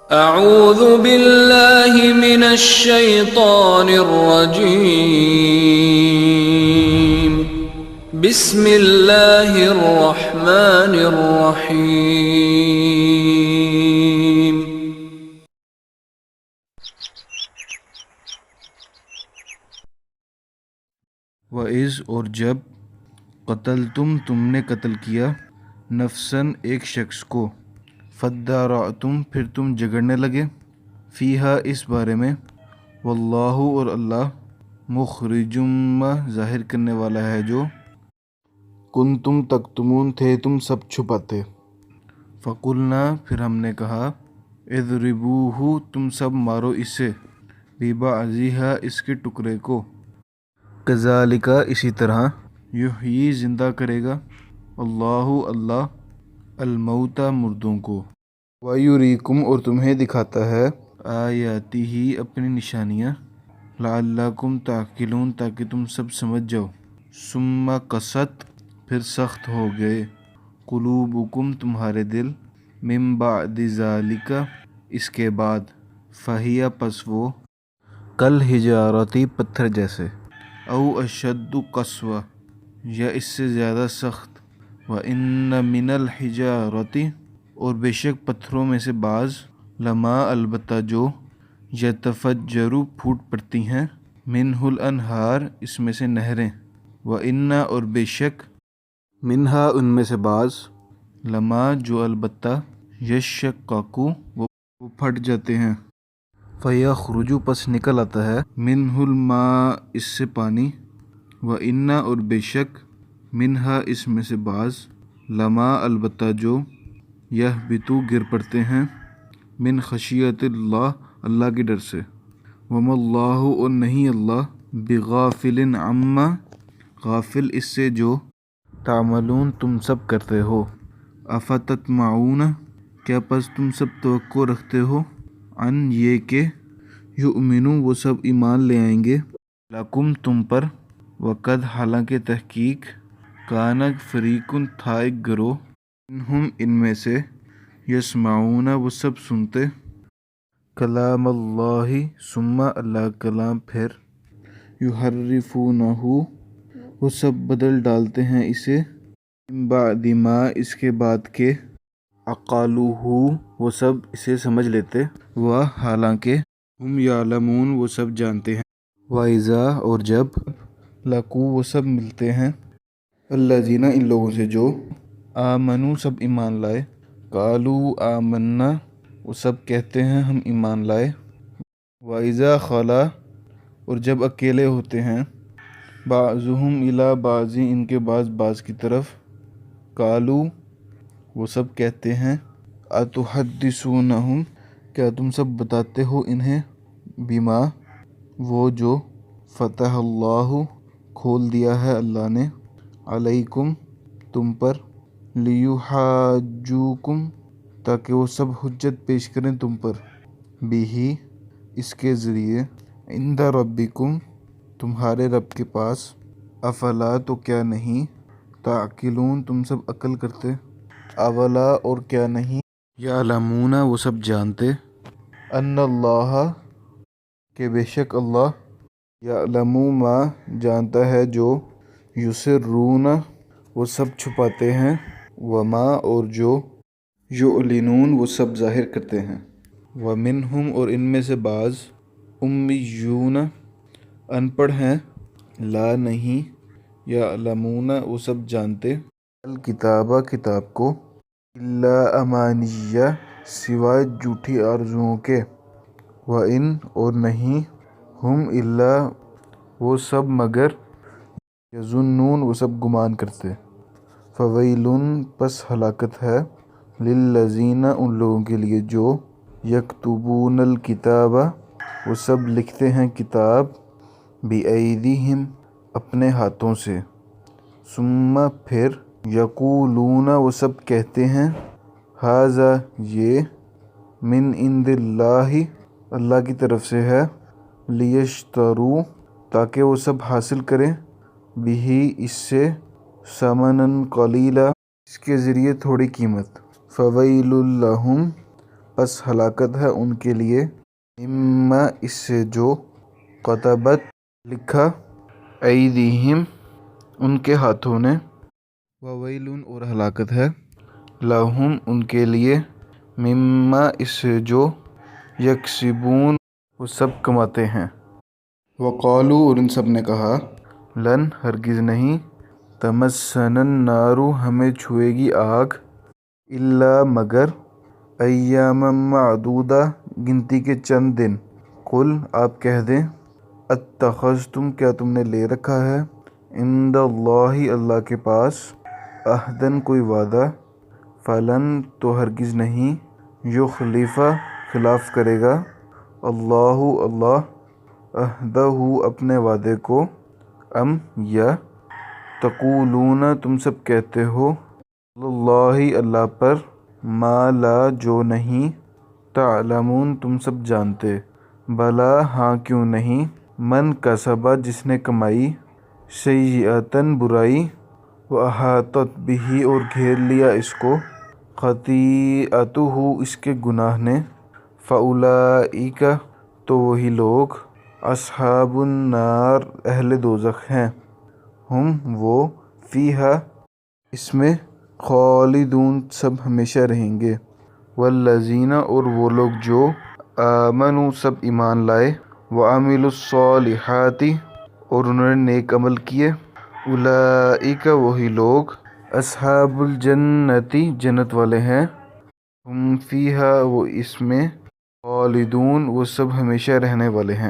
اعوذ باللہ من الشیطان الرجیم بسم اللہ الرحمن الرحیم وَإِذْ اور جب قتلتم تم نے قتل کیا نفساً ایک شخص کو فَادَّارَأْتُمْ پھر تم جھگڑنے لگے فیہا اس بارے میں واللہ اور اللہ مخرجم ما ظاہر کرنے والا ہے جو کنتم تکتمون تھے تم سب چھپاتے فقلنا پھر ہم نے کہا اضربوہ تم سب مارو اسے ببعضہا اس کے ٹکڑے کو کذالک اسی طرح یحیی زندہ کرے گا اللہ الموتى مردوں کو وَیُریکم اور تمہیں دکھاتا ہے آیاتہ اپنی نشانیاں لعلکم تعقلون تاکہ تم سب سمجھ جاؤ ثم قست پھر سخت ہو گئے قلوبکم تمہارے دل من بعد ذالک اس کے بعد فہی پس وہ کالحجارۃ پتھر جیسے او اشد قسوہ یا اس سے زیادہ سخت وَإِنَّ مِنَ الْحِجَارَةِ اور بے شک پتھروں میں سے بعض لما البتہ جو یتفجر پھوٹ پڑتی ہیں منہ الانہار اس میں سے نہریں وَإِنَّ اور بے شک منہا ان میں سے بعض لما جو البتہ یشقق وہ پھٹ جاتے ہیں فَيَخْرُجُ پس نکل آتا ہے منہ الماء اس سے پانی وَإِنَّ اور بے شک منہا اس میں سے بعض لما البتہ جو یہبطو گر پڑتے ہیں من خشیت اللہ اللہ کے ڈر سے وما اللہ اور نہیں اللہ بغافل عما غافل اس سے جو تعملون تم سب کرتے ہو افتطمعون کیا پس تم سب توقع رکھتے ہو ان یہ کہ یؤمنو وہ سب ایمان لے آئیں گے لکم تم پر وقد حالانکہ تحقیق کان فریقن تھا ایک گروہ انہم ان میں سے یسمعون وہ سب سنتے کلام اللہ ثم اللہ کلام پھر یحرفونہ وہ سب بدل ڈالتے ہیں اسے من بعد ما اس کے بعد کے عقلوہ وہ سب اسے سمجھ لیتے وہ حالانکہ ہم یعلمون وہ سب جانتے ہیں وَإِذَا اور جب لقوا وہ سب ملتے ہیں الذین ان لوگوں سے جو آمنوا سب ایمان لائے قالوا آمنا وہ سب کہتے ہیں ہم ایمان لائے وَإِذَا خلا اور جب اکیلے ہوتے ہیں بعضهم الی بعض ان کے بعض کی طرف قالوا وہ سب کہتے ہیں اتحدثونہم کیا تم سب بتاتے ہو انہیں بما وہ جو فتح اللہ کھول دیا ہے اللہ نے علیکم تم پر لیحاجوکم تاکہ وہ سب حجت پیش کریں تم پر بہ اس کے ذریعے عند ربکم تمہارے رب کے پاس افلا تو کیا نہیں تعقلون تم سب عقل کرتے اولا اور کیا نہیں یعلمون وہ سب جانتے ان اللہ کہ بے شک اللہ یعلم ما جانتا ہے جو یسرون وہ سب چھپاتے ہیں وما اور جو یعلنون وہ سب ظاہر کرتے ہیں ومنہم اور ان میں سے بعض امیون ان پڑھ ہیں لا نہیں یعلمون وہ سب جانتے الکتابہ کتاب کو الا امانیہ سوائے جھوٹی آرزوؤں کے وَإِن اور نہیں ہم الا وہ سب مگر یظنون وہ سب گمان کرتے فویل پس ہلاکت ہے للذین ان لوگوں کے لیے جو یکتبون الکتاب وہ سب لکھتے ہیں کتاب بِأَیْدِیہم اپنے ہاتھوں سے ثم پھر یقولون وہ سب کہتے ہیں ھذا یہ من عند اللہ اللہ کی طرف سے ہے لیشتروا تاکہ وہ سب حاصل کریں بہ اس سے ثمناً قلیلا اس کے ذریعے تھوڑی قیمت فویل لہم پس ہلاکت ہے ان کے لیے مما اس سے جو کتبت لکھا ایدیہم ان کے ہاتھوں نے وویلن اور ہلاکت ہے لہم ان کے لیے مما اس سے جو یکسبون وہ سب کماتے ہیں وقالو اور ان سب نے کہا لن ہرگز نہیں تمسنا النار ہمیں چھوئے گی آگ الا مگر ایاما معدودہ گنتی کے چند دن قل آپ کہہ دیں اتخذتم کیا تم نے لے رکھا ہے عند اللہ اللہ کے پاس عہدن کوئی وعدہ فلن تو ہرگز نہیں یخلفہ خلاف کرے گا اللہ عہدہ اپنے وعدے کو ام یا تقولون تم سب کہتے ہو اللہ اللہ پر ما لا جو نہیں تعلمون تم سب جانتے بلا ہاں کیوں نہیں من کسبا جس نے کمائی سیئۃً برائی واحاطت بہ اور گھیر لیا اس کو خطیئتہ اس کے گناہ نے فاولئک تو وہی لوگ اصحاب النار اہل دوزخ ہیں ہم وہ فیہا اس میں خالدون سب ہمیشہ رہیں گے والذین اور وہ لوگ جو آمنوا سب ایمان لائے وعملوا الصالحات اور انہوں نے نیک عمل کیے اولئک وہی لوگ اصحاب الجنتی جنت والے ہیں ہم فیہا وہ اس میں خالدون وہ سب ہمیشہ رہنے والے ہیں